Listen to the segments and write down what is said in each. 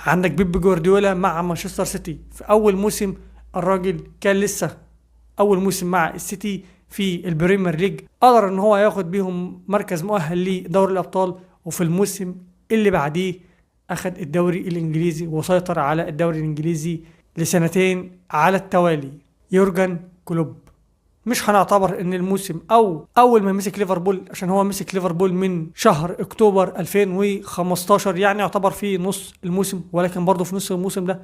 عندك بيب جوارديولا مع مانشستر سيتي في اول موسم، الراجل كان لسه اول موسم مع السيتي في البريمير ليج، قدر ان هو ياخد بيهم مركز مؤهل لدوري الابطال. وفي الموسم اللي بعديه اخد الدوري الانجليزي وسيطر على الدوري الانجليزي لسنتين على التوالي. يورجن كلوب، مش هنعتبر ان الموسم او اول ما مسك ليفربول، عشان هو مسك ليفربول من شهر اكتوبر 2015، يعني يعتبر في نص الموسم، ولكن برضه في نص الموسم ده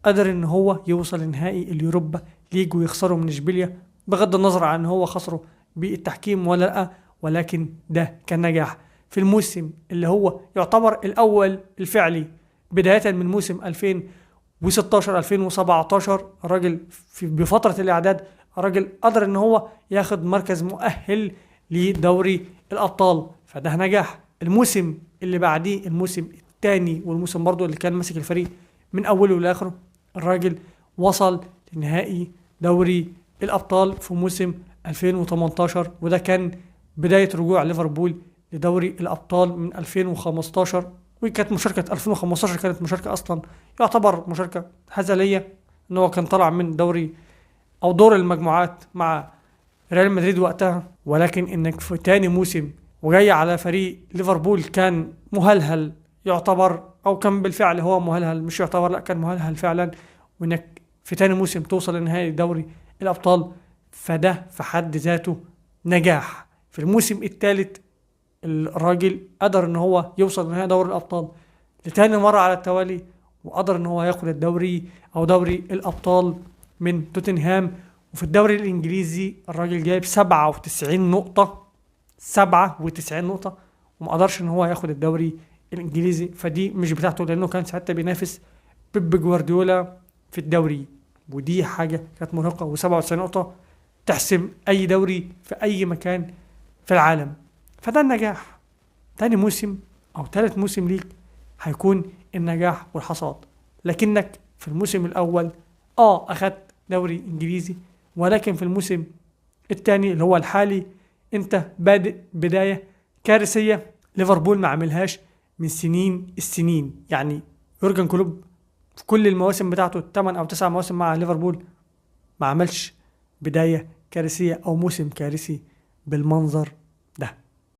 قدر ان هو يوصل لنهائي اليوروبا ليج ويخسره من اشبيليا، بغض النظر عن هو خسره بالتحكيم ولا لا، ولكن ده كان نجاح. في الموسم اللي هو يعتبر الاول الفعلي بداية من موسم 2016 2017، الراجل بفترة الاعداد الراجل قدر ان هو ياخد مركز مؤهل لدوري الابطال، فده نجاح. الموسم اللي بعديه الموسم الثاني، والموسم برضو اللي كان ماسك الفريق من اوله لاخره، الراجل وصل لنهائي دوري الابطال في موسم 2018، وده كان بداية رجوع ليفربول لدوري الابطال من 2015. وكانت مشاركة 2015 كانت مشاركة اصلا يعتبر مشاركة هزلية، ان هو كان طلع من دوري او دور المجموعات مع ريال مدريد وقتها. ولكن انك في تاني موسم وجاي على فريق ليفربول كان مهلهل يعتبر، او كان بالفعل هو مهلهل، مش يعتبر لا كان مهلهل فعلا، وانك في تاني موسم توصل لنهائي دوري الابطال، فده في حد ذاته نجاح. في الموسم الثالث الراجل قدر ان هو يوصل لنهائي دوري الابطال لتاني مرة على التوالي، وقدر ان هو ياخد الدوري او دوري الابطال من توتنهام. وفي الدوري الانجليزي الراجل جايب 97 نقطة، 97 نقطة، وما قدرش ان هو ياخد الدوري الانجليزي، فدي مش بتاعته، لانه كان ساعتها بينافس بيب جوارديولا في الدوري، ودي حاجة كانت مرهقة. و97 نقطة تحسم اي دوري في اي مكان في العالم، فده النجاح. تاني موسم او تالت موسم ليك هيكون النجاح والحصاد، لكنك في الموسم الاول اخدت دوري انجليزي، ولكن في الموسم الثاني اللي هو الحالي انت بادئ بداية كارثية ليفربول ما عملهاش من سنين السنين. يعني يورجن كلوب في كل المواسم بتاعته 8 او 9 مواسم مع ليفربول ما عملش بداية كارثية او موسم كارثي بالمنظر ده.